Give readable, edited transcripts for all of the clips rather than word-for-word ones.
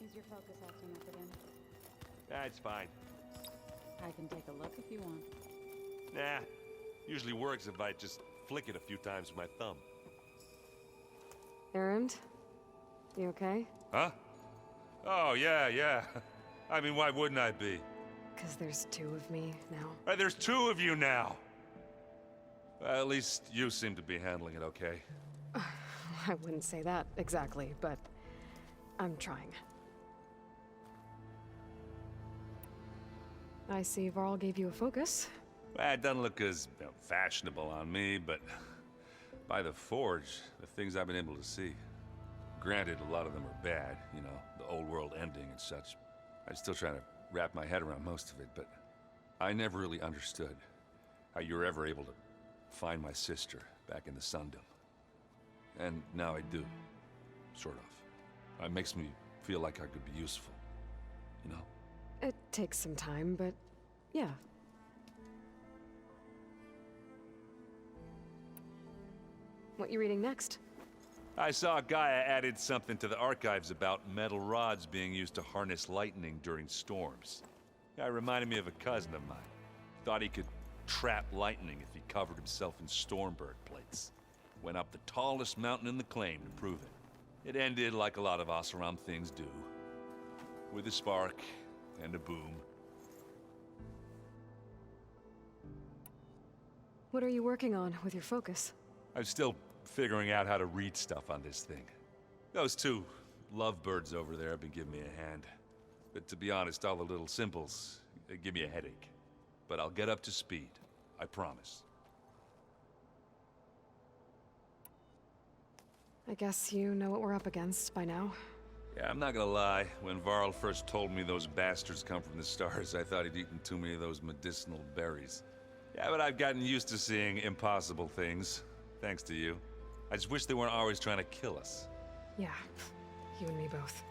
use your focus after Methadone. That's fine. I can take a look if you want. Nah. Usually works if I just flick it a few times with my thumb. Erend? You okay? Huh? Oh, yeah. I mean, why wouldn't I be? Because there's two of me now. There's two of you now! Well, at least you seem to be handling it okay. I wouldn't say that exactly, but I'm trying. I see Varl gave you a focus. Well, it doesn't look as fashionable on me, but by the Forge, the things I've been able to see. Granted, a lot of them are bad, you know, the old world ending and such. I'm still trying to wrap my head around most of it, but I never really understood how you were ever able to find my sister back in the Sundom. And now I do, sort of. It makes me feel like I could be useful, you know? It takes some time, but yeah. What you reading next? I saw Gaia added something to the archives about metal rods being used to harness lightning during storms. Guy reminded me of a cousin of mine. Thought he could trap lightning if he covered himself in Stormbird plates. Went up the tallest mountain in the claim to prove it. It ended like a lot of Oseram things do. With a spark and a boom. What are you working on with your focus? I'm still figuring out how to read stuff on this thing. Those two lovebirds over there have been giving me a hand. But to be honest, all the little symbols give me a headache. But I'll get up to speed. I promise. I guess you know what we're up against by now. Yeah, I'm not gonna lie. When Varl first told me those bastards come from the stars, I thought he'd eaten too many of those medicinal berries. Yeah, but I've gotten used to seeing impossible things. Thanks to you. I just wish they weren't always trying to kill us. Yeah, you and me both.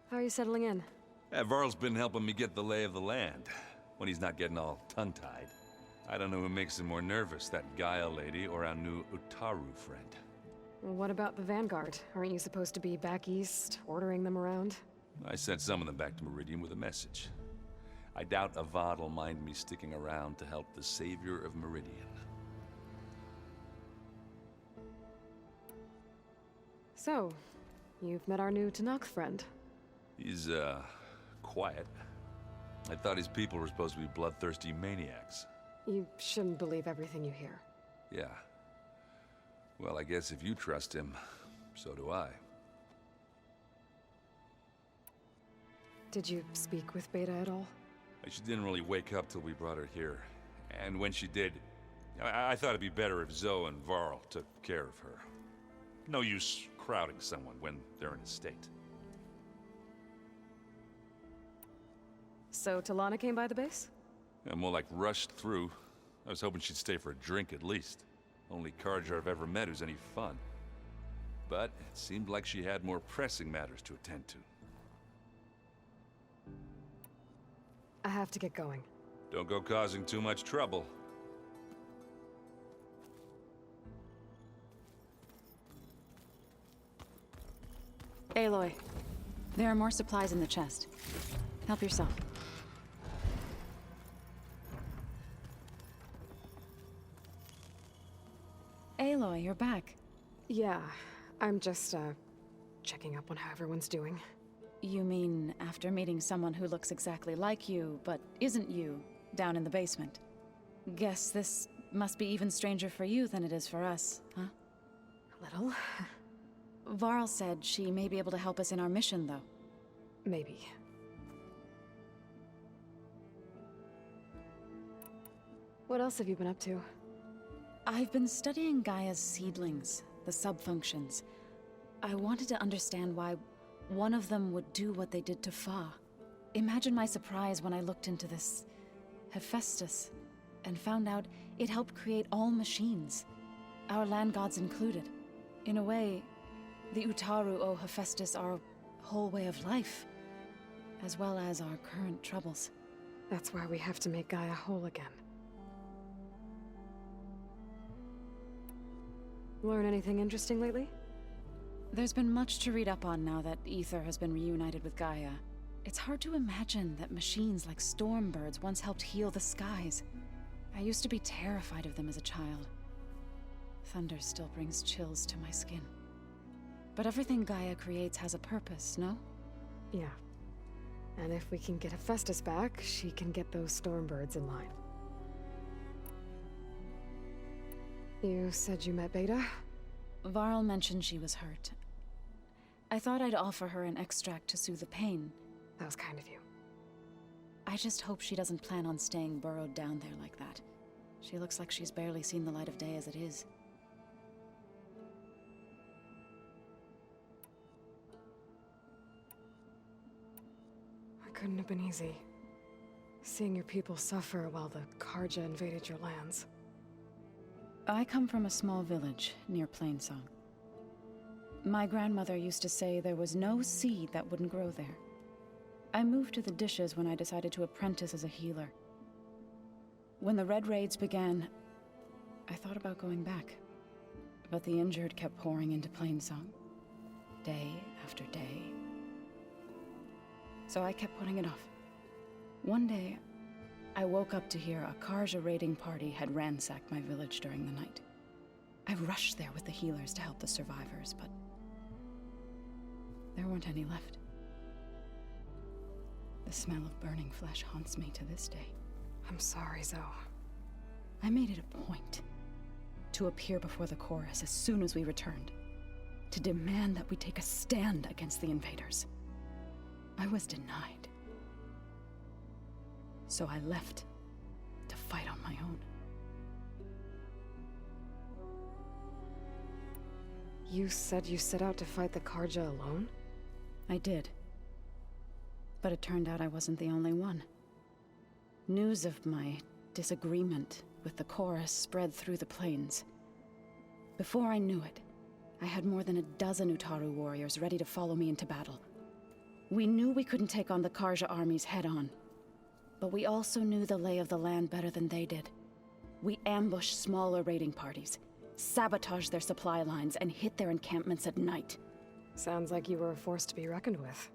How are you settling in? Yeah, Varl's been helping me get the lay of the land, when he's not getting all tongue-tied. I don't know who makes him more nervous, that Gaia lady or our new Utaru friend. What about the Vanguard? Aren't you supposed to be back east, ordering them around? I sent some of them back to Meridian with a message. I doubt Avad will mind me sticking around to help the savior of Meridian. So, you've met our new Tenakth friend. He's, quiet. I thought his people were supposed to be bloodthirsty maniacs. You shouldn't believe everything you hear. Yeah. Well, I guess if you trust him, so do I. Did you speak with Beta at all? She didn't really wake up till we brought her here. And when she did, I thought it'd be better if Zoe and Varl took care of her. No use crowding someone when they're in a state. So Talana came by the base? Yeah, more like rushed through. I was hoping she'd stay for a drink at least. Only Carja I've ever met who's any fun. But it seemed like she had more pressing matters to attend to. I have to get going. Don't go causing too much trouble. Aloy, there are more supplies in the chest. Help yourself. Aloy, you're back. Yeah, I'm just, checking up on how everyone's doing. You mean after meeting someone who looks exactly like you, but isn't you, down in the basement? Guess this must be even stranger for you than it is for us, huh? A little. Varl said she may be able to help us in our mission, though. Maybe. What else have you been up to? I've been studying Gaia's seedlings, the subfunctions. I wanted to understand why one of them would do what they did to Fa. Imagine my surprise when I looked into this Hephaestus and found out it helped create all machines, our land gods included. In a way, the Utaru owe Hephaestus our whole way of life, as well as our current troubles. That's why we have to make Gaia whole again. Learn anything interesting lately? There's been much to read up on now that Aether has been reunited with Gaia. It's hard to imagine that machines like Stormbirds once helped heal the skies. I used to be terrified of them as a child. Thunder still brings chills to my skin. But everything Gaia creates has a purpose, no? Yeah. And if we can get Hephaestus back, she can get those Stormbirds in line. You said you met Beta? Varl mentioned she was hurt. I thought I'd offer her an extract to soothe the pain. That was kind of you. I just hope she doesn't plan on staying burrowed down there like that. She looks like she's barely seen the light of day as it is. It couldn't have been easy. Seeing your people suffer while the Karja invaded your lands. I come from a small village near Plainsong. My grandmother used to say there was no seed that wouldn't grow there. I moved to the Dishes when I decided to apprentice as a healer. When the Red Raids began, I thought about going back. But the injured kept pouring into Plainsong, day after day. So I kept putting it off. One day, I woke up to hear a Karja raiding party had ransacked my village during the night. I rushed there with the healers to help the survivors, but there weren't any left. The smell of burning flesh haunts me to this day. I'm sorry, Zoe. I made it a point to appear before the chorus as soon as we returned, to demand that we take a stand against the invaders. I was denied. So I left to fight on my own. You said you set out to fight the Karja alone? I did. But it turned out I wasn't the only one. News of my disagreement with the chorus spread through the plains. Before I knew it, I had more than a dozen Utaru warriors ready to follow me into battle. We knew we couldn't take on the Karja armies head-on, but we also knew the lay of the land better than they did. We ambushed smaller raiding parties, sabotaged their supply lines, and hit their encampments at night. Sounds like you were a force to be reckoned with.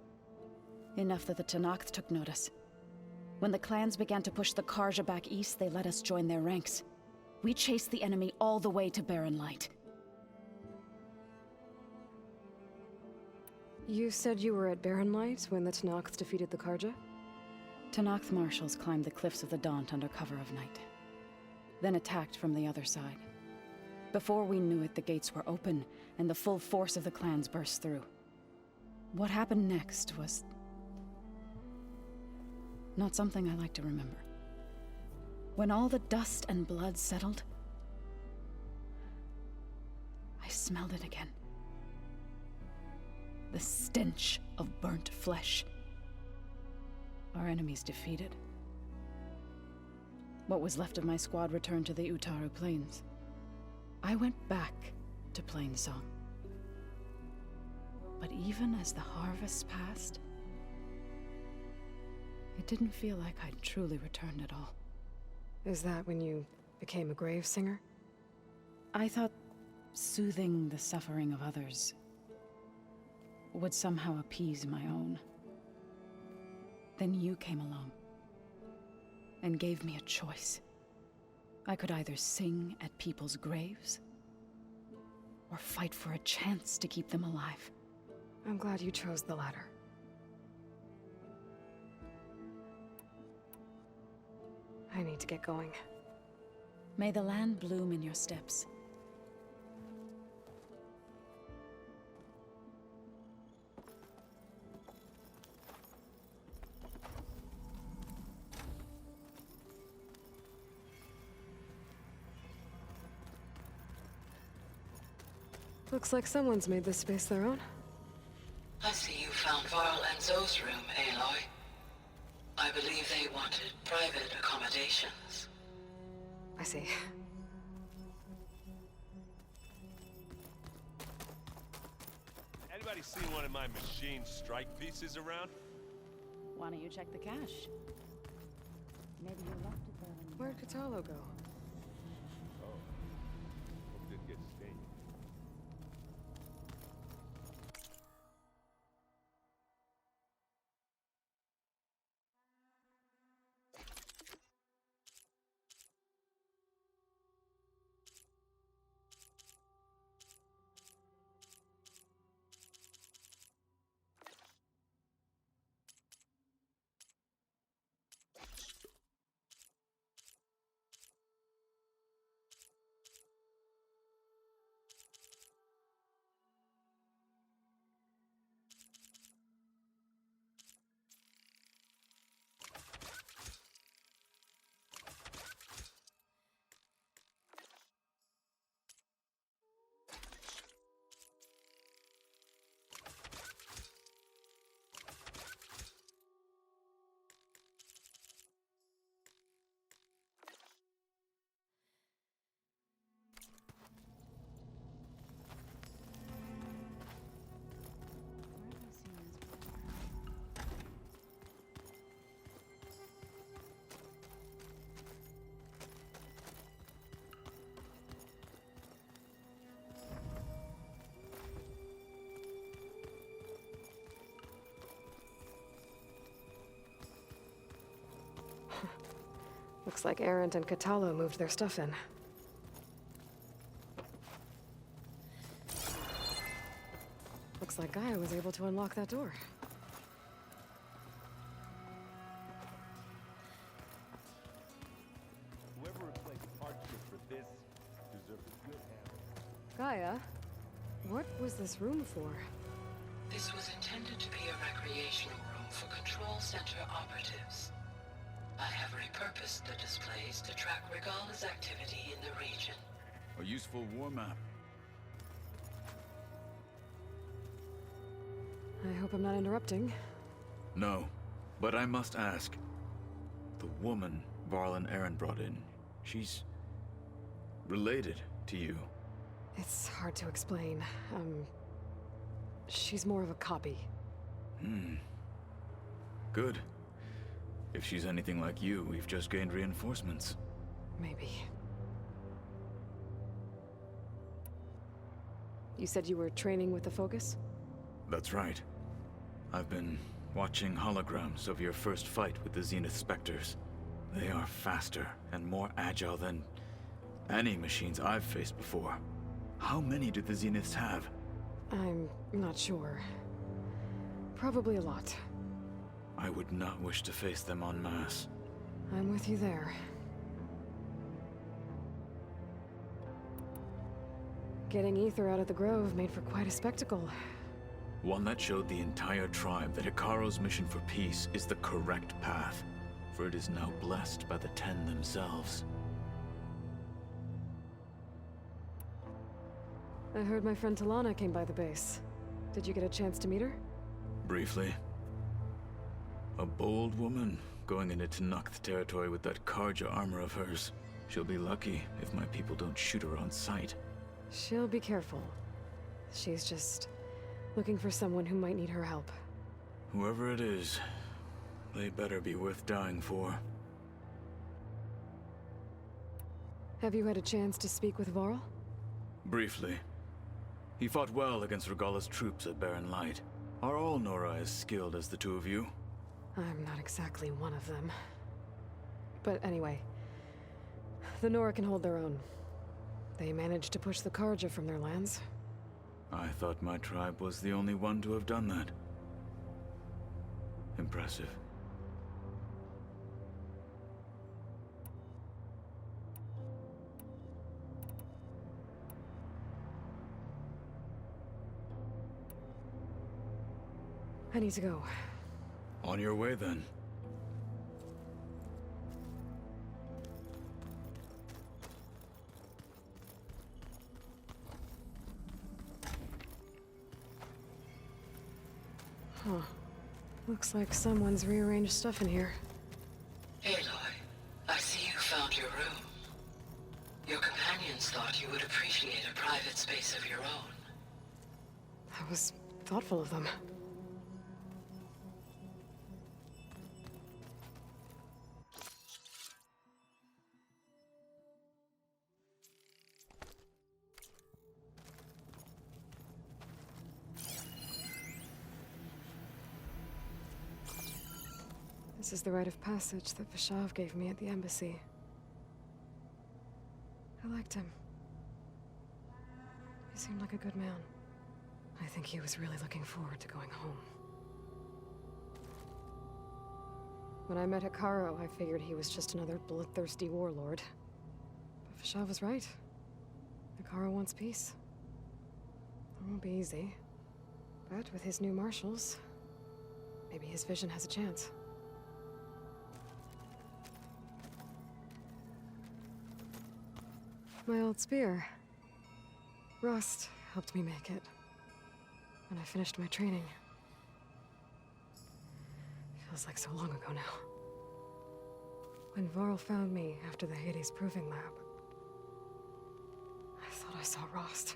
Enough that the Tenakth took notice. When the clans began to push the Karja back east, they let us join their ranks. We chased the enemy all the way to Barren Light. You said you were at Barren Light when the Tenakth defeated the Karja? Tenakth marshals climbed the cliffs of the Daunt under cover of night, then attacked from the other side. Before we knew it, the gates were open, and the full force of the clans burst through. What happened next was not something I like to remember. When all the dust and blood settled, I smelled it again. The stench of burnt flesh. Our enemies defeated. What was left of my squad returned to the Utaru Plains. I went back to Plainsong. But even as the harvest passed, it didn't feel like I'd truly returned at all. Is that when you became a grave singer? I thought soothing the suffering of others would somehow appease my own. Then you came along and gave me a choice. I could either sing at people's graves or fight for a chance to keep them alive. I'm glad you chose the latter. I need to get going. May the land bloom in your steps. Looks like someone's made this space their own. I see you found Varl and Zoe's room, Aloy. I believe they wanted private accommodations. I see. Anybody see one of my machine strike pieces around? Why don't you check the cache? Maybe you left it there when you... Where'd Kotallo go? Oh. Hope didn't get stained. Looks like Arendt and Katalo moved their stuff in. Looks like Gaia was able to unlock that door. Whoever replaced hardship for this deserves a good hand. Gaia, what was this room for? This was intended to be a recreational room for Control Center operatives. I have repurposed the displays to track Regala's activity in the region. A useful war map. I hope I'm not interrupting. No, but I must ask. The woman Varl and Aaron brought in, she's related to you. It's hard to explain. She's more of a copy. Good. If she's anything like you, we've just gained reinforcements. Maybe. You said you were training with the Focus? That's right. I've been watching holograms of your first fight with the Zenith Spectres. They are faster and more agile than any machines I've faced before. How many do the Zeniths have? I'm not sure. Probably a lot. I would not wish to face them en masse. I'm with you there. Getting Ether out of the Grove made for quite a spectacle. One that showed the entire tribe that Hekarro's mission for peace is the correct path, for it is now blessed by the Ten themselves. I heard my friend Talana came by the base. Did you get a chance to meet her? Briefly. A bold woman going into Tenakth territory with that Karja armor of hers. She'll be lucky if my people don't shoot her on sight. She'll be careful. She's just looking for someone who might need her help. Whoever it is, they better be worth dying for. Have you had a chance to speak with Varl? Briefly. He fought well against Regala's troops at Barren Light. Are all Nora as skilled as the two of you? I'm not exactly one of them. But anyway, the Nora can hold their own. They managed to push the Karja from their lands. I thought my tribe was the only one to have done that. Impressive. I need to go. On your way, then. Huh. Looks like someone's rearranged stuff in here. Aloy, I see you found your room. Your companions thought you would appreciate a private space of your own. That was thoughtful of them. This is the rite of passage that Vashav gave me at the embassy. I liked him. He seemed like a good man. I think he was really looking forward to going home. When I met Hekarro, I figured he was just another bloodthirsty warlord. But Vashav was right. Hekarro wants peace. It won't be easy. But with his new marshals, maybe his vision has a chance. My old spear. Rust helped me make it. When I finished my training. Feels like so long ago now. When Varl found me after the Hades Proving Lab, I thought I saw Rost.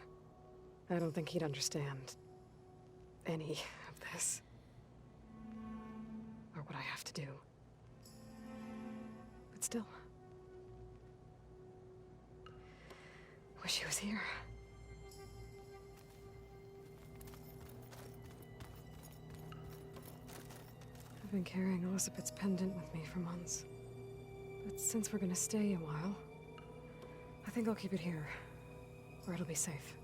I don't think he'd understand any of this. Or what I have to do. But still. Wish he was here. I've been carrying Elizabeth's pendant with me for months. But since we're gonna stay a while, I think I'll keep it here, where it'll be safe.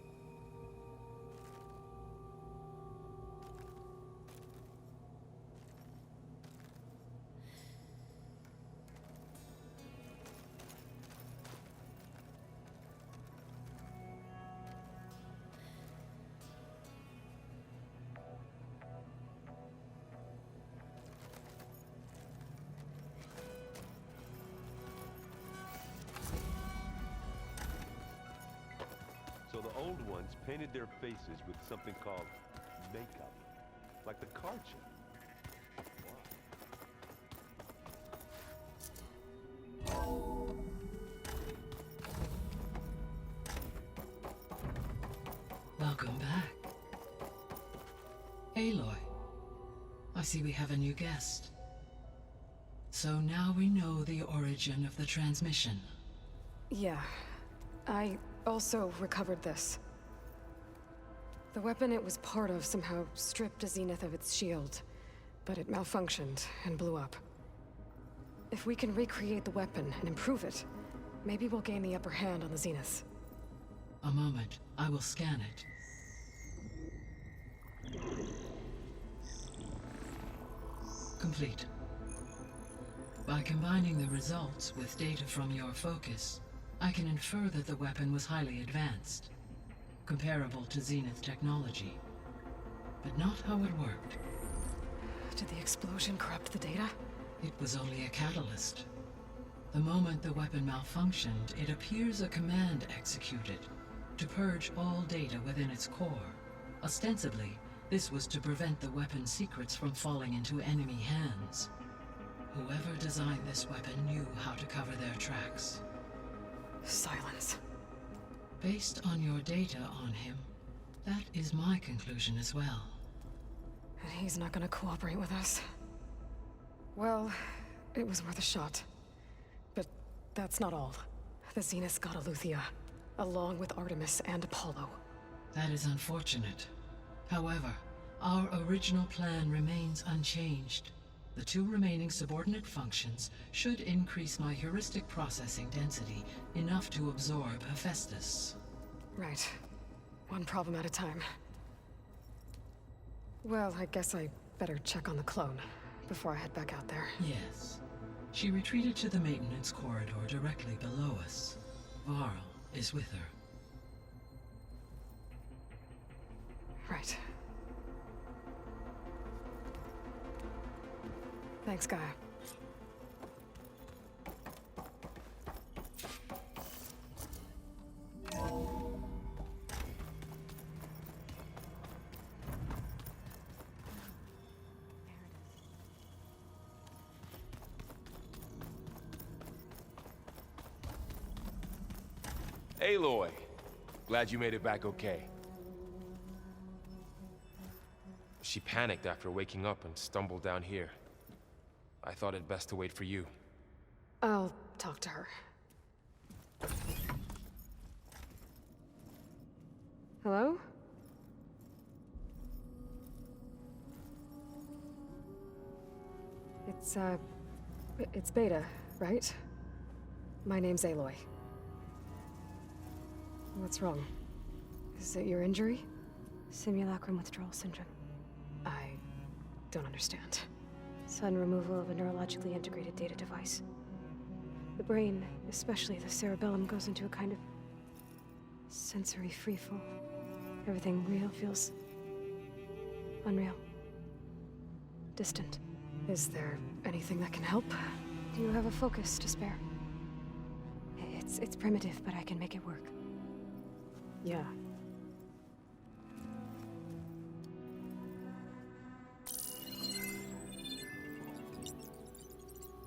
So the old ones painted their faces with something called makeup, like the card chip. Welcome back. Aloy, I see we have a new guest. So now we know the origin of the transmission. Yeah. I also recovered this. The weapon it was part of somehow stripped Zenith of its shield, but it malfunctioned and blew up. If we can recreate the weapon and improve it, maybe we'll gain the upper hand on the Zeniths. A moment, I will scan it. Complete. By combining the results with data from your focus, I can infer that the weapon was highly advanced, comparable to Zenith technology, but not how it worked. Did the explosion corrupt the data? It was only a catalyst. The moment the weapon malfunctioned, it appears a command executed to purge all data within its core. Ostensibly, this was to prevent the weapon's secrets from falling into enemy hands. Whoever designed this weapon knew how to cover their tracks. Silence. Based on your data on him, that is my conclusion as well. And he's not gonna cooperate with us. Well, it was worth a shot. But that's not all. The Zeniths got Eleuthia, along with Artemis and Apollo. That is unfortunate. However, our original plan remains unchanged. The two remaining subordinate functions should increase my heuristic processing density enough to absorb Hephaestus. Right. One problem at a time. Well, I guess I better check on the clone before I head back out there. Yes. She retreated to the maintenance corridor directly below us. Varl is with her. Right. Thanks, Gaia. Aloy, glad you made it back okay. She panicked after waking up and stumbled down here. I thought it best to wait for you. I'll talk to her. Hello? It's Beta, right? My name's Aloy. What's wrong? Is it your injury? Simulacrum withdrawal syndrome. I don't understand. Sudden removal of a neurologically integrated data device. The brain, especially the cerebellum, goes into a kind of sensory freefall. Everything real feels unreal. Distant. Is there anything that can help? Do you have a focus to spare? It's primitive, but I can make it work. Yeah.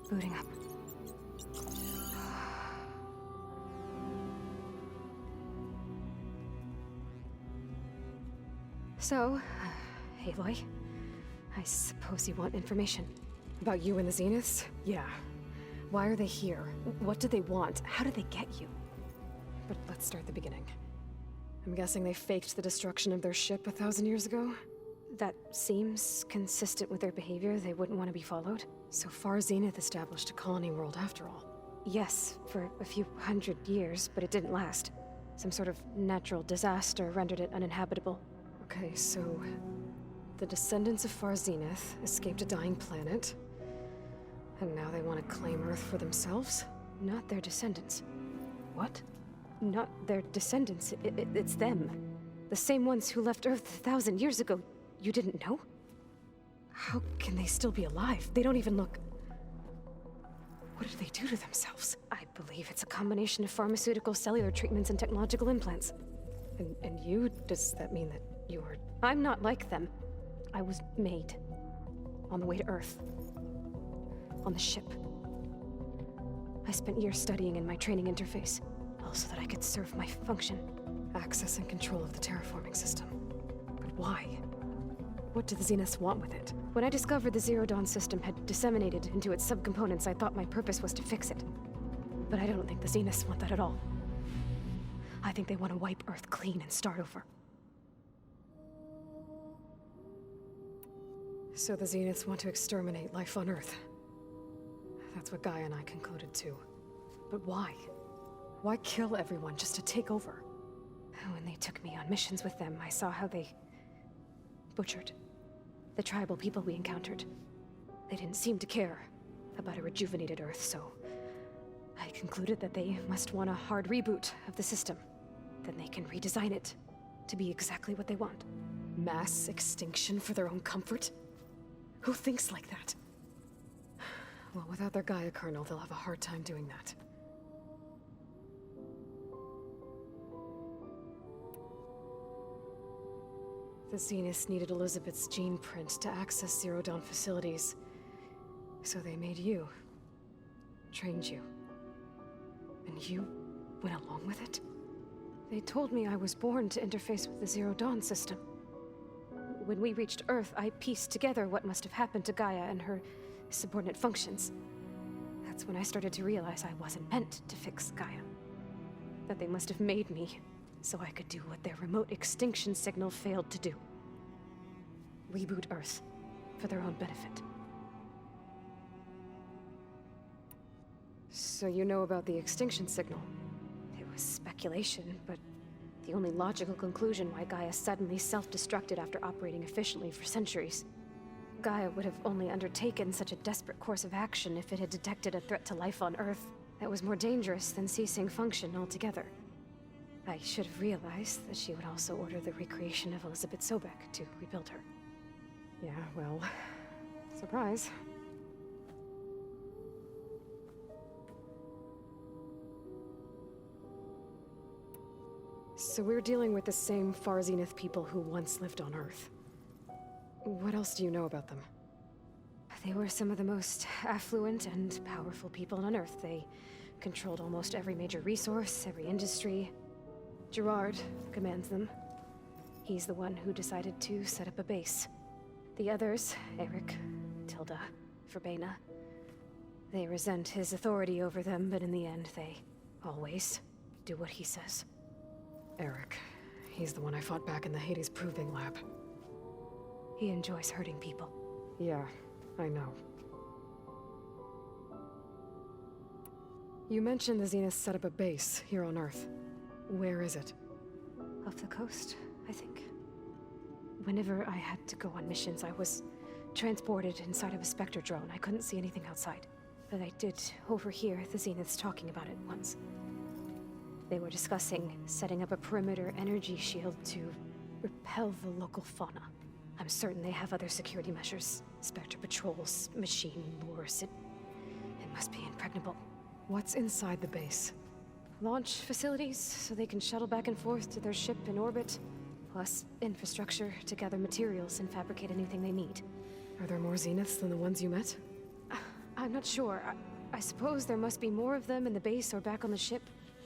Booting up. So, Aloy, I suppose you want information. About you and the Zeniths? Yeah. Why are they here? What do they want? How did they get you? But let's start at the beginning. I'm guessing they faked the destruction of their ship 1,000 years ago? That seems consistent with their behavior. They wouldn't want to be followed. So far, Zenith established a colony world after all. Yes, for a few hundred years, but it didn't last. Some sort of natural disaster rendered it uninhabitable. Okay, so the descendants of Far Zenith escaped a dying planet, and now they want to claim Earth for themselves? Not their descendants. What? Not their descendants. It's them. The same ones who left Earth 1,000 years ago. You didn't know? How can they still be alive? They don't even look... What did they do to themselves? I believe it's a combination of pharmaceutical, cellular treatments, and technological implants. And you? Does that mean that you were... I'm not like them. I was made. On the way to Earth. On the ship. I spent years studying in my training interface, all so that I could serve my function. Access and control of the terraforming system. But why? What do the Zeniths want with it? When I discovered the Zero Dawn system had disseminated into its subcomponents, I thought my purpose was to fix it. But I don't think the Zeniths want that at all. I think they want to wipe Earth clean and start over. So the Zeniths want to exterminate life on Earth. That's what Gaia and I concluded too. But why? Why kill everyone just to take over? When they took me on missions with them, I saw how they butchered the tribal people we encountered. They didn't seem to care about a rejuvenated Earth, so I concluded that they must want a hard reboot of the system. Then they can redesign it to be exactly what they want. Mass extinction for their own comfort? Who thinks like that? Well, without their Gaia kernel, they'll have a hard time doing that. The Zeniths needed Elizabeth's gene print to access Zero Dawn facilities. So they made you. Trained you. And you went along with it? They told me I was born to interface with the Zero Dawn system. When we reached Earth, I pieced together what must have happened to Gaia and her subordinate functions. That's when I started to realize I wasn't meant to fix Gaia. That they must have made me so I could do what their remote extinction signal failed to do. Reboot Earth for their own benefit. So you know about the extinction signal? It was speculation, but the only logical conclusion why Gaia suddenly self-destructed after operating efficiently for centuries. Gaia would have only undertaken such a desperate course of action if it had detected a threat to life on Earth that was more dangerous than ceasing function altogether. I should have realized that she would also order the recreation of Elizabeth Sobek to rebuild her. Yeah, well, surprise. So we're dealing with the same Far Zenith people who once lived on Earth. What else do you know about them? They were some of the most affluent and powerful people on Earth. They controlled almost every major resource, every industry. Gerard commands them. He's the one who decided to set up a base. The others, Eric, Tilda, Verbena, they resent his authority over them, but in the end, they always do what he says. Eric. He's the one I fought back in the Hades Proving Lab. He enjoys hurting people. Yeah, I know. You mentioned the Zeniths set up a base here on Earth. Where is it? Off the coast, I think. Whenever I had to go on missions, I was transported inside of a Spectre drone. I couldn't see anything outside. But I did overhear the Zeniths talking about it once. They were discussing setting up a perimeter energy shield to repel the local fauna. I'm certain they have other security measures. Spectre patrols, machine wars. It must be impregnable. What's inside the base? Launch facilities, so they can shuttle back and forth to their ship in orbit. Plus infrastructure to gather materials and fabricate anything they need. Are there more Zeniths than the ones you met? I'm not sure. I suppose there must be more of them in the base or back on the ship.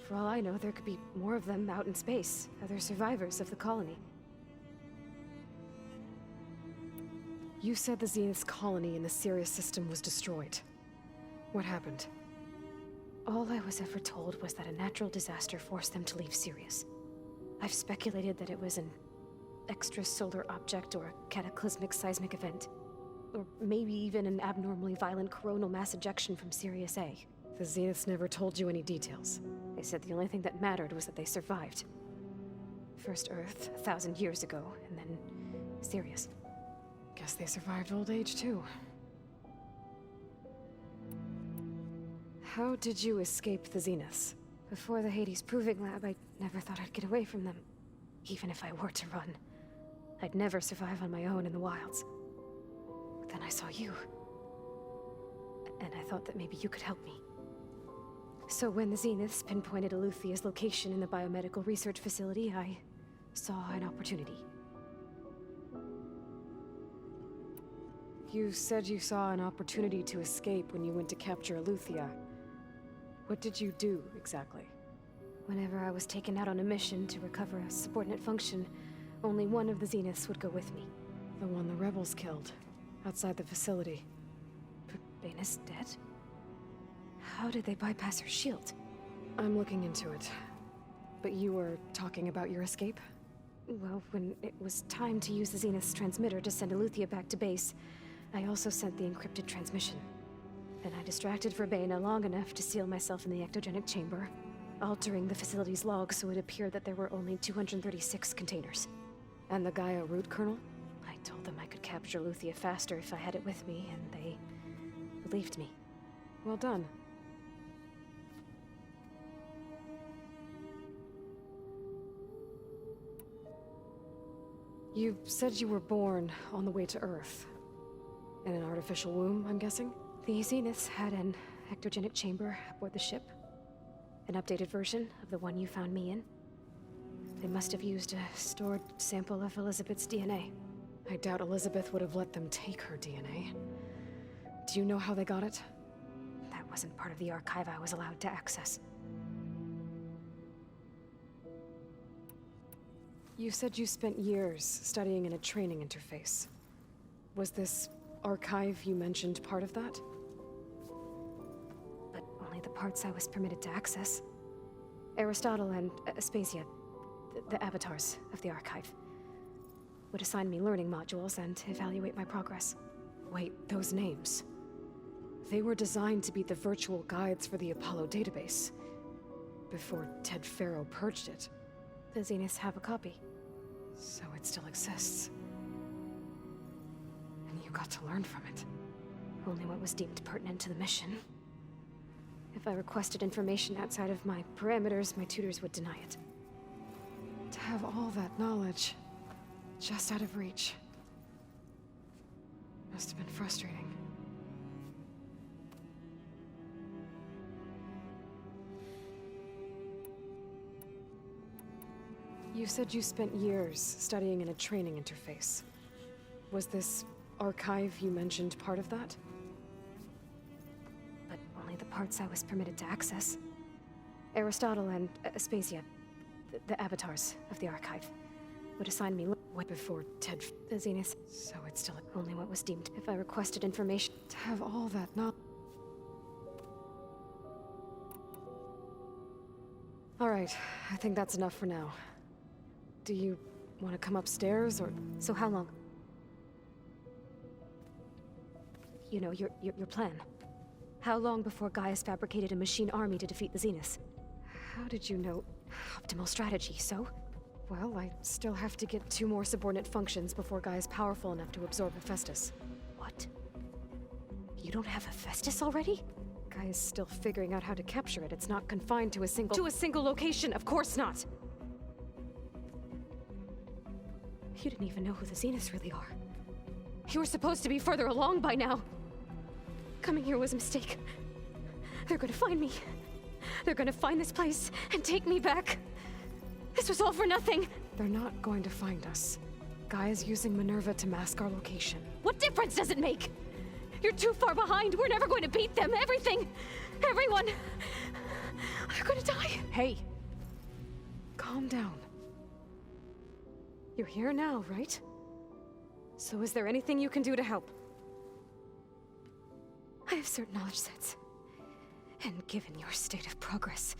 For all I know, there could be more of them out in space. Other survivors of the colony. You said the Zenith's colony in the Sirius system was destroyed. What happened? All I was ever told was that a natural disaster forced them to leave Sirius. I've speculated that it was an extrasolar object or a cataclysmic seismic event. Or maybe even an abnormally violent coronal mass ejection from Sirius A. The Zeniths never told you any details. They said the only thing that mattered was that they survived. First Earth, 1,000 years ago, and then Sirius. Guess they survived old age, too. How did you escape the Zeniths? Before the Hades Proving Lab, I never thought I'd get away from them. Even if I were to run. I'd never survive on my own in the wilds. But then I saw you. And I thought that maybe you could help me. So when the Zeniths pinpointed Eluthia's location in the biomedical research facility, I saw an opportunity. You said you saw an opportunity to escape when you went to capture Eluthia. What did you do, exactly? Whenever I was taken out on a mission to recover a subordinate function, only one of the Zeniths would go with me. The one the rebels killed, outside the facility. But Baina's dead? How did they bypass her shield? I'm looking into it. But you were talking about your escape? Well, when it was time to use the Zenith's transmitter to send Eluthia back to base, I also sent the encrypted transmission. Then I distracted Verbena long enough to seal myself in the ectogenic chamber, altering the facility's log so it appeared that there were only 236 containers. And the Gaia root kernel? I told them I could capture Eluthia faster if I had it with me, and they believed me. Well done. You said you were born on the way to Earth. In an artificial womb, I'm guessing? The Zeniths had an ectogenic chamber aboard the ship. An updated version of the one you found me in. They must have used a stored sample of Elizabeth's DNA. I doubt Elizabeth would have let them take her DNA. Do you know how they got it? That wasn't part of the archive I was allowed to access. You said you spent years studying in a training interface. Was this archive you mentioned part of that? But only the parts I was permitted to access. Aristotle and Aspasia, the avatars of the archive, would assign me learning modules and evaluate my progress. Wait, those names. They were designed to be the virtual guides for the Apollo database. Before Ted Faro purged it. The Zeniths have a copy. So it still exists. And you got to learn from it. Only what was deemed pertinent to the mission. If I requested information outside of my parameters, my tutors would deny it. To have all that knowledge, just out of reach. Must have been frustrating. You said you spent years studying in a training interface. Was this archive you mentioned part of that? But only the parts I was permitted to access. Aristotle and Aspasia, the avatars of the archive, would assign me Before Ted... the Zeniths. So it's still... Only what was deemed. If I requested information... To have all that knowledge... Alright, I think that's enough for now. Do you want to come upstairs, or... So how long? You know, your plan. How long before Gaius fabricated a machine army to defeat the Zeniths? How did you know... Optimal strategy, so? Well, I still have to get 2 more subordinate functions before Gaia's powerful enough to absorb Hephaestus. What? You don't have Hephaestus already? Gaia's still figuring out how to capture it. It's not confined to a single... To a single location! Of course not! You didn't even know who the Zeniths really are. You were supposed to be further along by now! Coming here was a mistake. They're gonna find me. They're gonna find this place and take me back. This was all for nothing! They're not going to find us. Gaia's using Minerva to mask our location. What difference does it make? You're too far behind. We're never going to beat them. Everything, everyone, are gonna die. Hey! Calm down. You're here now, right? So is there anything you can do to help? I have certain knowledge sets. And given your state of progress,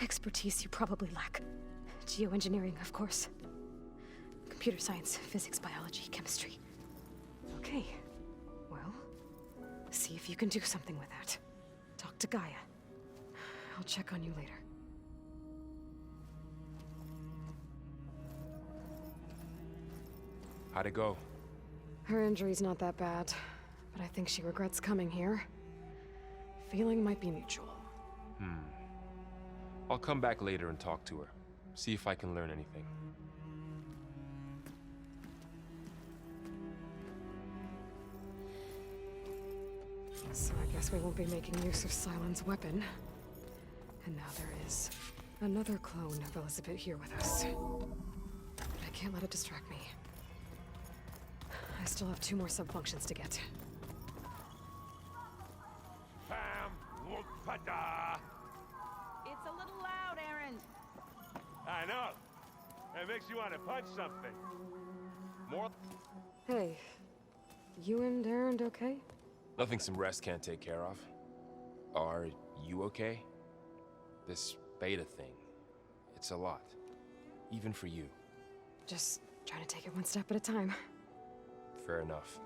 expertise you probably lack. Geoengineering, of course. Computer science, physics, biology, chemistry. Okay. Well, see if you can do something with that. Talk to Gaia. I'll check on you later. How'd it go? Her injury's not that bad, but I think she regrets coming here. Feeling might be mutual. I'll come back later and talk to her. See if I can learn anything. So I guess we won't be making use of Sylens' weapon. And now there is another clone of Elizabeth here with us. But I can't let it distract me. I still have 2 more sub-functions to get. Bam! Whoop-a-da! It's a little loud, Erend. I know. It makes you want to punch something. More. Hey, you and Erend okay? Nothing some rest can't take care of. Are you okay? This beta thing, it's a lot. Even for you. Just trying to take it one step at a time. Fair enough.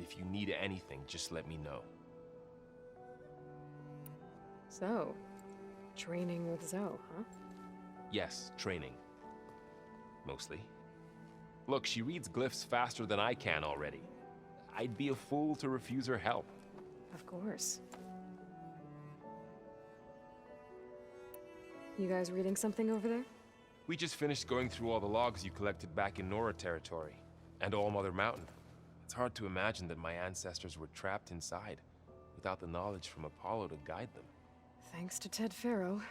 If you need anything, just let me know. So, training with Zoe, huh? Yes, training. Mostly. Look, she reads glyphs faster than I can already. I'd be a fool to refuse her help. Of course. You guys reading something over there? We just finished going through all the logs you collected back in Nora territory, and All Mother Mountain. It's hard to imagine that my ancestors were trapped inside, without the knowledge from Apollo to guide them. Thanks to Ted Faro.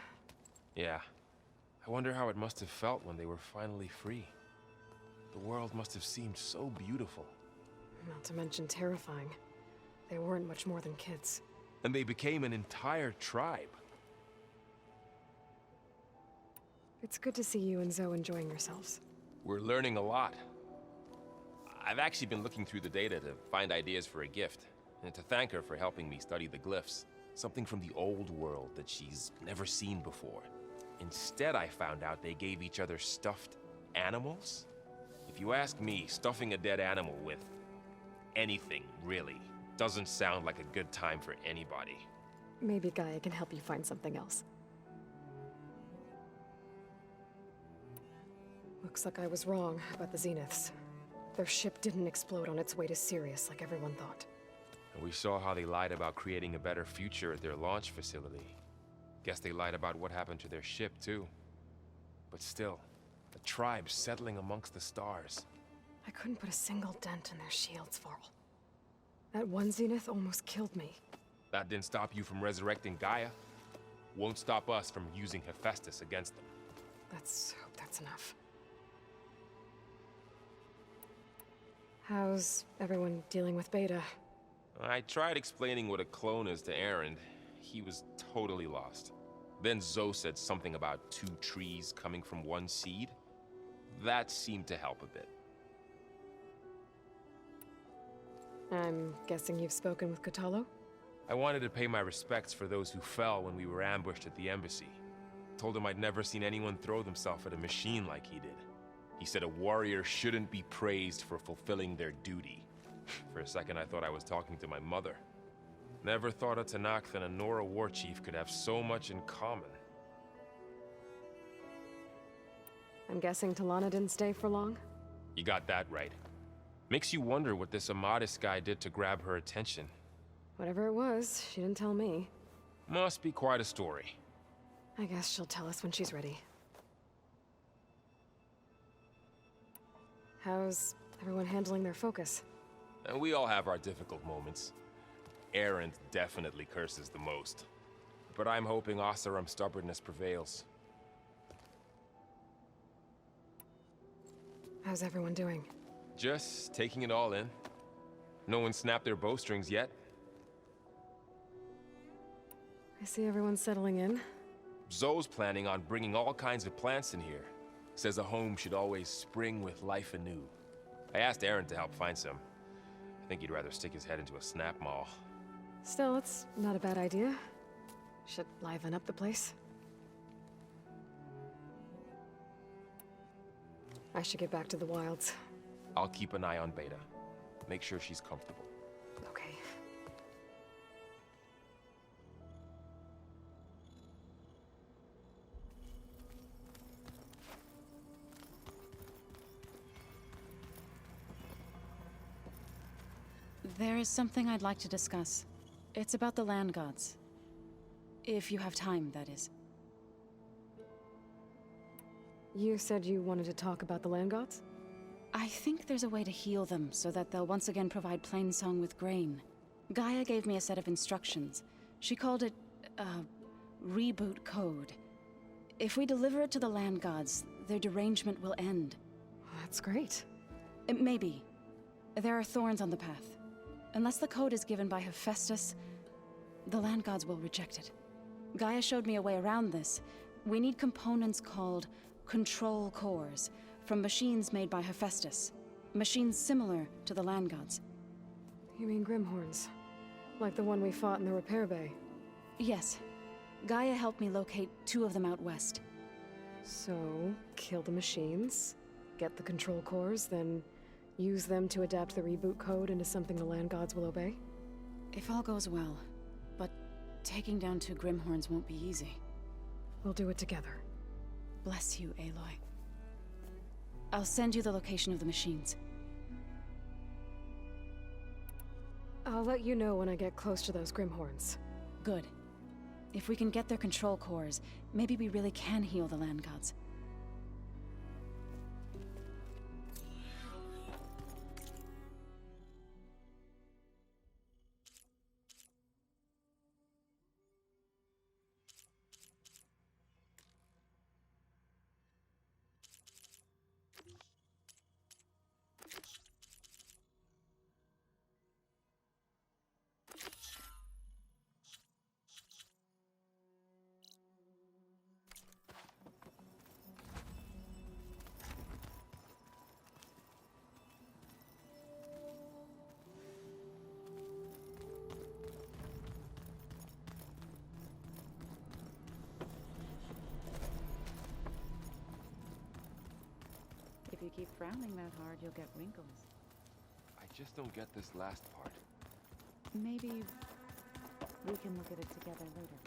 Yeah. I wonder how it must have felt when they were finally free. The world must have seemed so beautiful. Not to mention terrifying. They weren't much more than kids. And they became an entire tribe. It's good to see you and Zoe enjoying yourselves. We're learning a lot. I've actually been looking through the data to find ideas for a gift, and to thank her for helping me study the glyphs. Something from the old world that she's never seen before. Instead, I found out they gave each other stuffed animals. If you ask me, stuffing a dead animal with anything, really, doesn't sound like a good time for anybody. Maybe Gaia can help you find something else. Looks like I was wrong about the Zeniths. Their ship didn't explode on its way to Sirius like everyone thought. And we saw how they lied about creating a better future at their launch facility. Guess they lied about what happened to their ship, too. But still, a tribe settling amongst the stars. I couldn't put a single dent in their shields, Varl. That one Zenith almost killed me. That didn't stop you from resurrecting Gaia. Won't stop us from using Hephaestus against them. Let's hope that's enough. How's everyone dealing with Beta? I tried explaining what a clone is to Erend. He was totally lost. Then Zoe said something about 2 trees coming from one seed. That seemed to help a bit. I'm guessing you've spoken with Kotallo? I wanted to pay my respects for those who fell when we were ambushed at the embassy. Told him I'd never seen anyone throw themselves at a machine like he did. He said a warrior shouldn't be praised for fulfilling their duty. For a second, I thought I was talking to my mother. Never thought a Tenakth and a Nora war chief could have so much in common. I'm guessing Talana didn't stay for long? You got that right. Makes you wonder what this Amadis guy did to grab her attention. Whatever it was, she didn't tell me. Must be quite a story. I guess she'll tell us when she's ready. How's everyone handling their focus? And we all have our difficult moments. Erend definitely curses the most. But I'm hoping Oseram's stubbornness prevails. How's everyone doing? Just taking it all in. No one snapped their bowstrings yet. I see everyone settling in. Zoe's planning on bringing all kinds of plants in here. Says a home should always spring with life anew. I asked Erend to help find some. I think he'd rather stick his head into a snap maw. Still, it's not a bad idea. Should liven up the place. I should get back to the wilds. I'll keep an eye on Beta. Make sure she's comfortable. Okay. There is something I'd like to discuss. It's about the land gods. If you have time, that is. You said you wanted to talk about the land gods? I think there's a way to heal them so that they'll once again provide Plainsong with grain. Gaia gave me a set of instructions. She called it, reboot code. If we deliver it to the land gods, their derangement will end. That's great. Maybe. There are thorns on the path. Unless the code is given by Hephaestus, the land gods will reject it. Gaia showed me a way around this. We need components called control cores, from machines made by Hephaestus. Machines similar to the land gods. You mean Grimhorns? Like the one we fought in the repair bay? Yes. Gaia helped me locate 2 of them out west. So, kill the machines, get the control cores, then use them to adapt the reboot code into something the land gods will obey? If all goes well. But taking down 2 Grimhorns won't be easy. We'll do it together. Bless you, Aloy. I'll send you the location of the machines. I'll let you know when I get close to those Grimhorns. Good. If we can get their control cores, maybe we really can heal the land gods. If you keep frowning that hard, you'll get wrinkles. I just don't get this last part. Maybe we can look at it together later.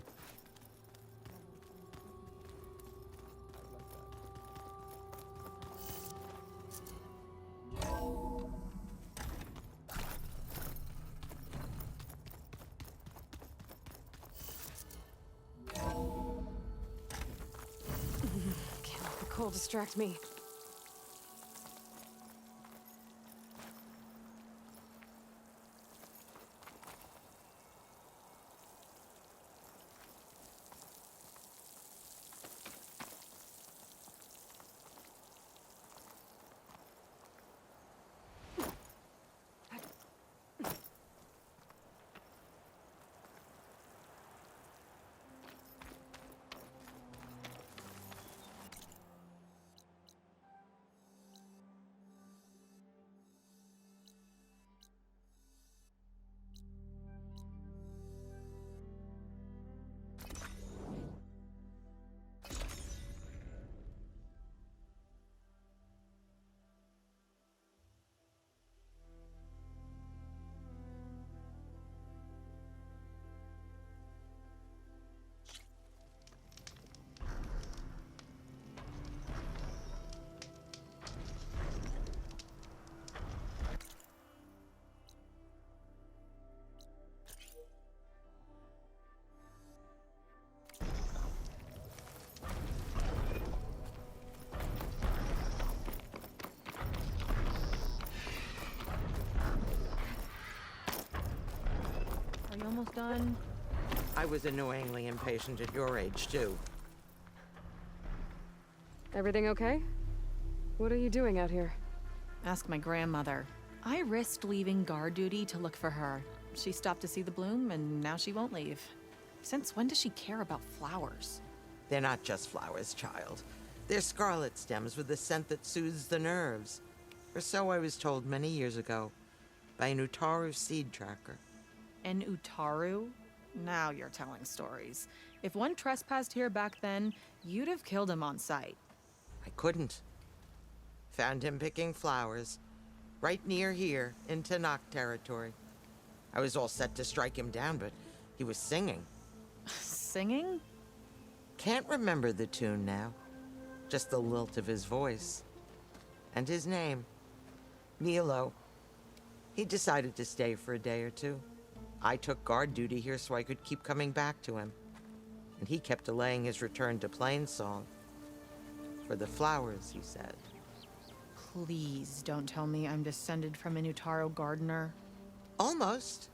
Can't let the cold distract me. Are you almost done? I was annoyingly impatient at your age, too. Everything okay? What are you doing out here? Ask my grandmother. I risked leaving guard duty to look for her. She stopped to see the bloom, and now she won't leave. Since when does she care about flowers? They're not just flowers, child. They're scarlet stems with a scent that soothes the nerves. Or so I was told many years ago by an Utaru seed tracker. An Utaru? Now you're telling stories. If one trespassed here back then, you'd have killed him on sight. I couldn't. Found him picking flowers, right near here, in Tanakh territory. I was all set to strike him down, but he was singing. Singing? Can't remember the tune now. Just the lilt of his voice. And his name. Milo. He decided to stay for a day or two. I took guard duty here so I could keep coming back to him. And he kept delaying his return to Plainsong. For the flowers, he said. Please don't tell me I'm descended from an Utaro gardener. Almost.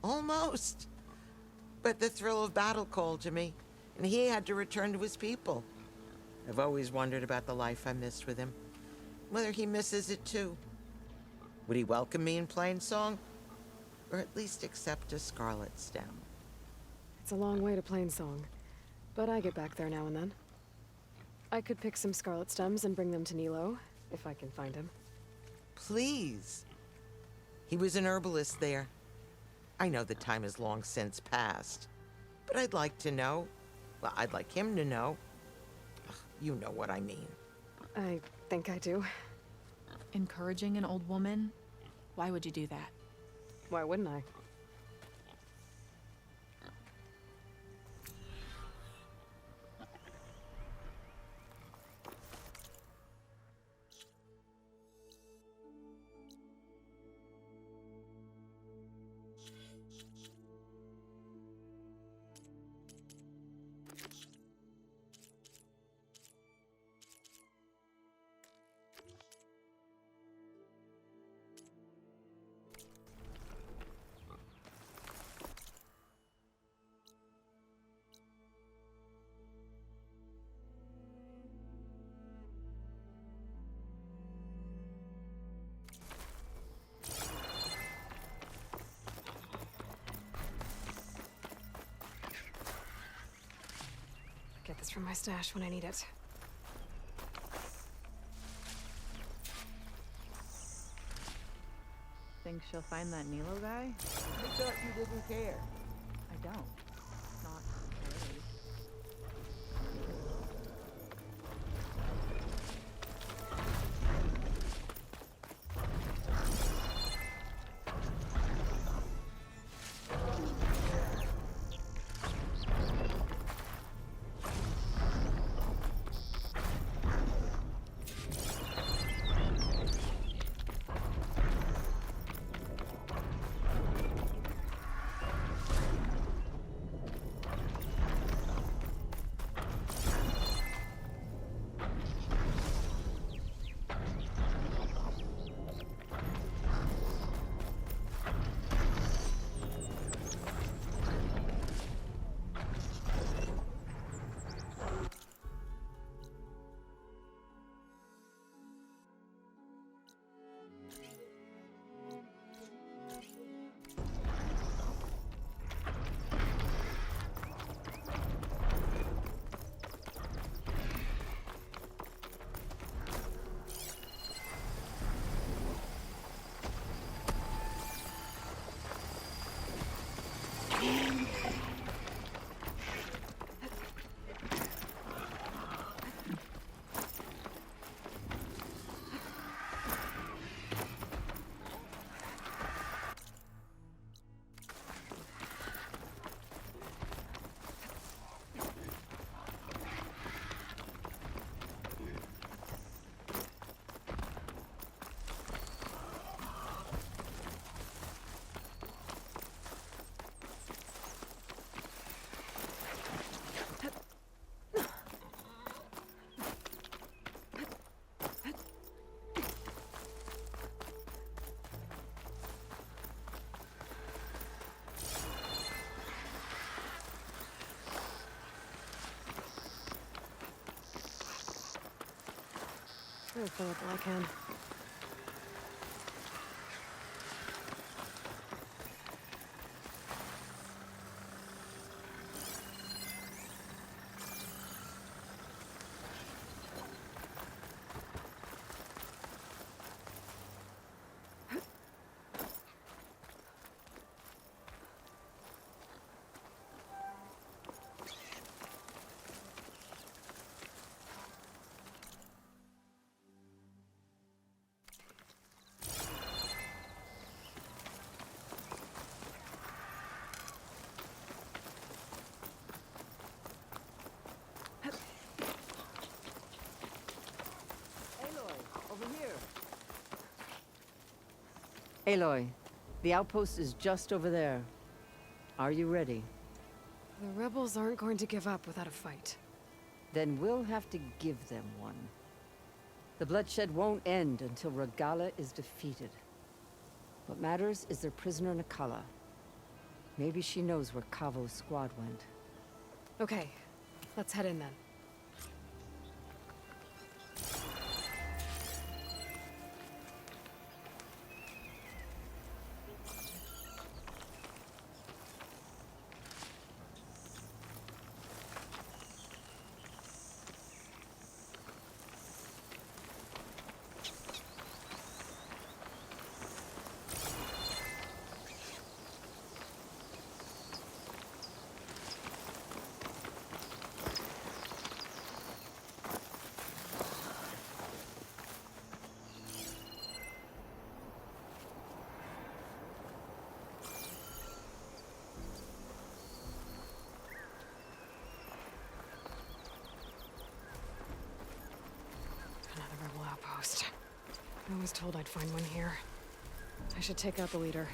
Almost. But the thrill of battle called to me, and he had to return to his people. I've always wondered about the life I missed with him. Whether he misses it too. Would he welcome me in Plainsong? Or at least accept a scarlet stem? It's a long way to Plainsong, but I get back there now and then. I could pick some scarlet stems and bring them to Nilo, if I can find him. Please. He was an herbalist there. I know the time has long since passed, but I'd like to know. Well, I'd like him to know. Ugh, you know what I mean. I think I do. Encouraging an old woman? Why would you do that? Why wouldn't I? Get this from my stash when I need it. Think she'll find that Nilo guy? I thought you didn't care. I don't. Not really. I'll fill up all I can. Aloy, the outpost is just over there. Are you ready? The rebels aren't going to give up without a fight. Then we'll have to give them one. The bloodshed won't end until Regalla is defeated. What matters is their prisoner Nakala. Maybe she knows where Kavo's squad went. Okay, let's head in then. Another rebel outpost. I was told I'd find one here. I should take out the leader.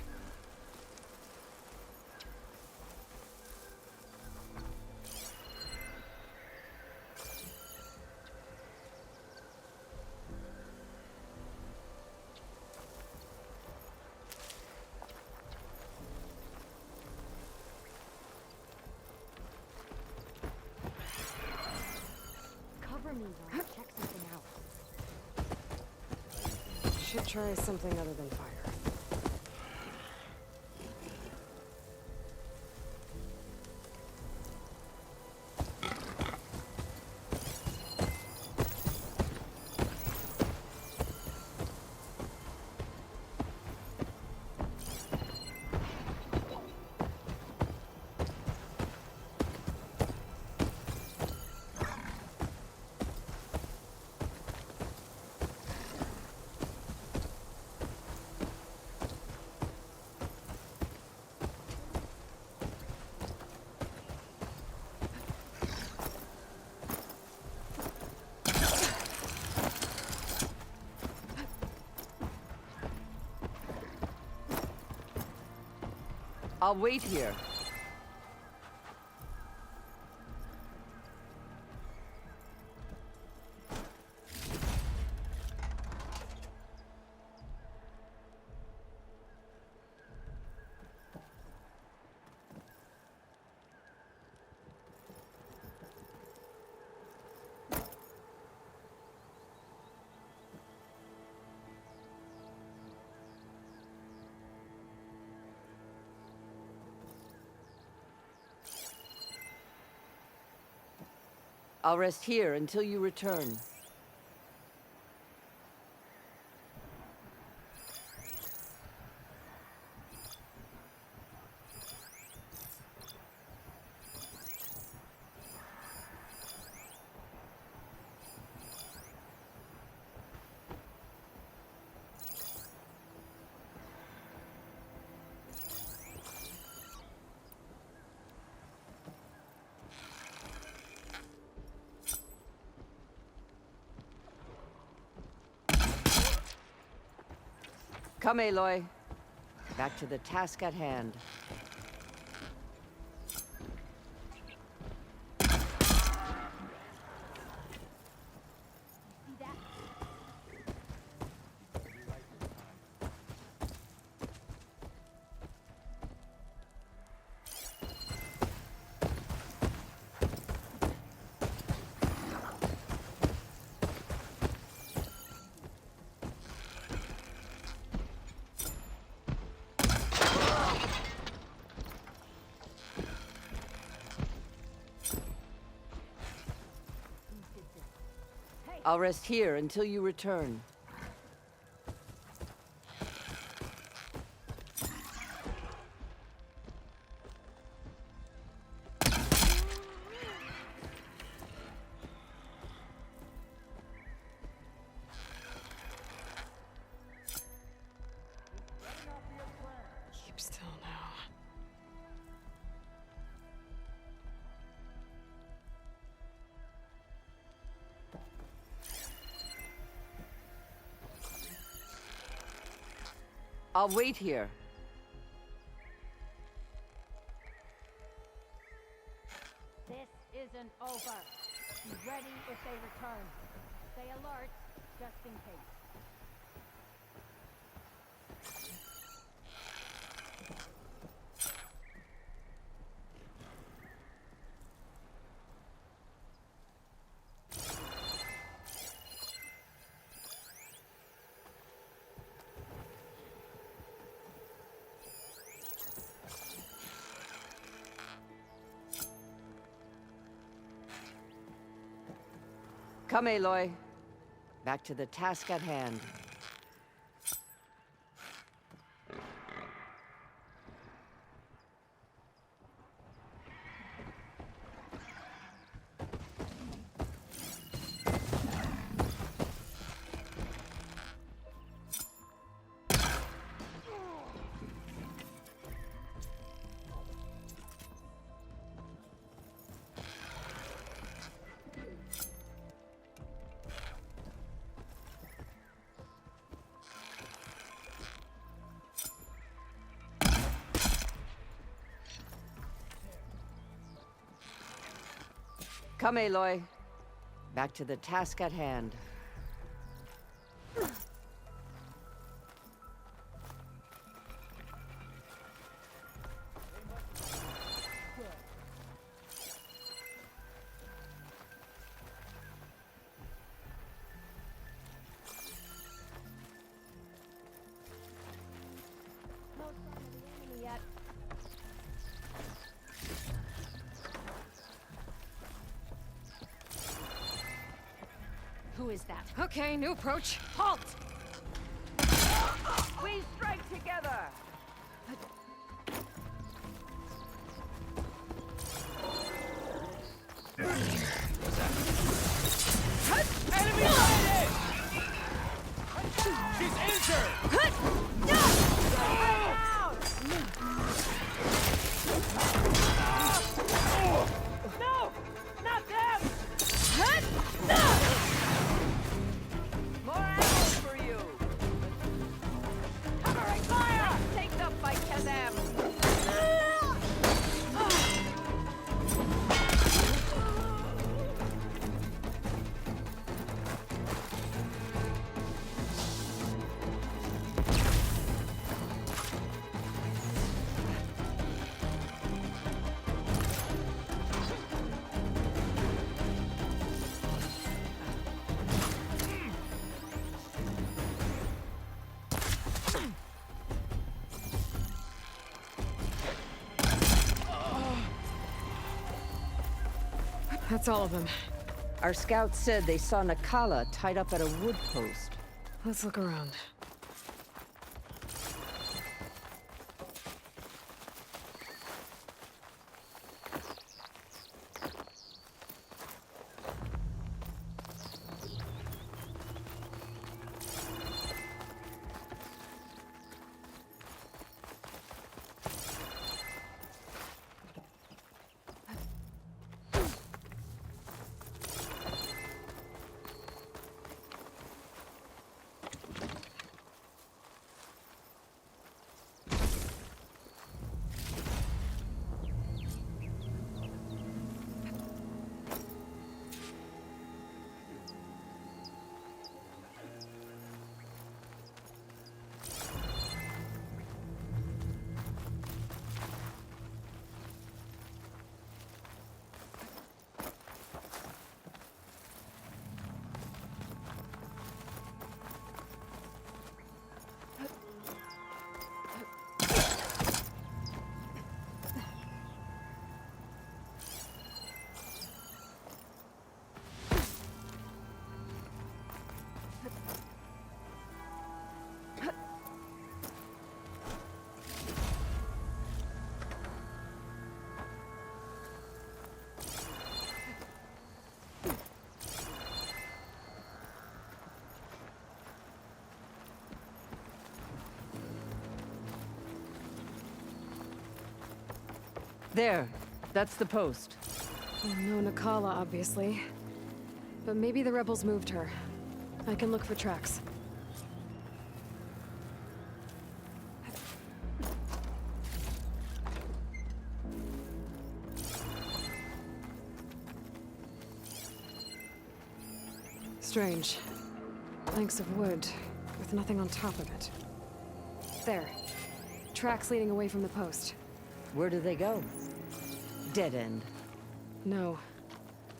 Cover me while I check something out. Should try something other than fire. I'll wait here. I'll rest here until you return. Come, Aloy. Back to the task at hand. I'll rest here until you return. Keep still now. I'll wait here. This isn't over. Be ready if they return. Stay alert, just in case. Come, Aloy. Back to the task at hand. Come, Aloy. Back to the task at hand. No sign of the enemy yet. Who is that? Okay, new approach. Halt! We strike together! Enemy sighted! She's injured! No! Not them! More ammo for you! Covering fire! Take the fight to them! That's all of them. Our scouts said they saw Nakala tied up at a wood post. Let's look around. There. That's the post. Well, no Nakala, obviously. But maybe the rebels moved her. I can look for tracks. Strange. Planks of wood, with nothing on top of it. There. Tracks leading away from the post. Where do they go? Dead end. No.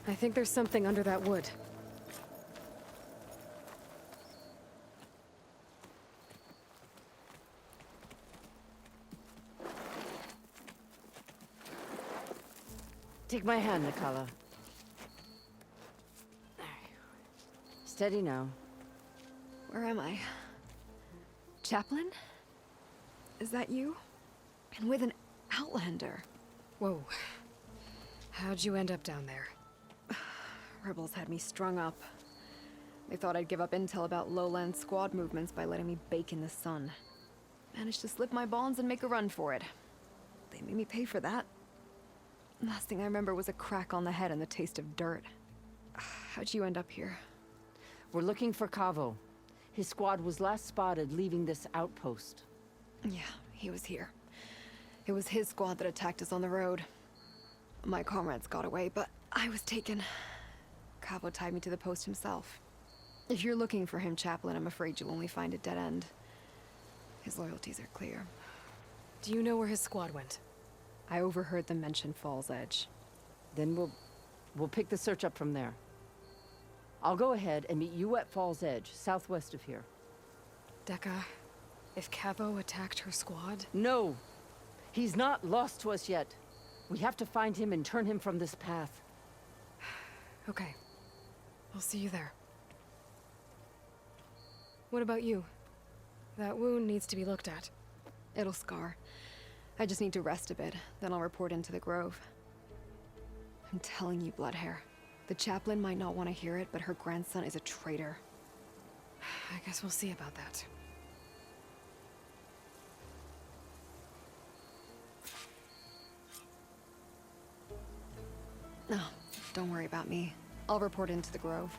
I think there's something under that wood. Take my hand, Nikala. Steady now. Where am I? Chaplain? Is that you? And with an Outlander. Whoa. How'd you end up down there? Rebels had me strung up. They thought I'd give up intel about lowland squad movements by letting me bake in the sun. Managed to slip my bonds and make a run for it. They made me pay for that. Last thing I remember was a crack on the head and the taste of dirt. How'd you end up here? We're looking for Cavo. His squad was last spotted leaving this outpost. Yeah, he was here. It was his squad that attacked us on the road. My comrades got away, but I was taken. Cavo tied me to the post himself. If you're looking for him, Chaplain, I'm afraid you'll only find a dead end. His loyalties are clear. Do you know where his squad went? I overheard them mention Fall's Edge. Then we'll pick the search up from there. I'll go ahead and meet you at Fall's Edge, southwest of here. Dekka, if Cavo attacked her squad? No! He's not lost to us yet. We have to find him and turn him from this path. Okay. I'll see you there. What about you? That wound needs to be looked at. It'll scar. I just need to rest a bit, then I'll report into the Grove. I'm telling you, Bloodhair. The chaplain might not want to hear it, but her grandson is a traitor. I guess we'll see about that. No, don't worry about me. I'll report into the Grove.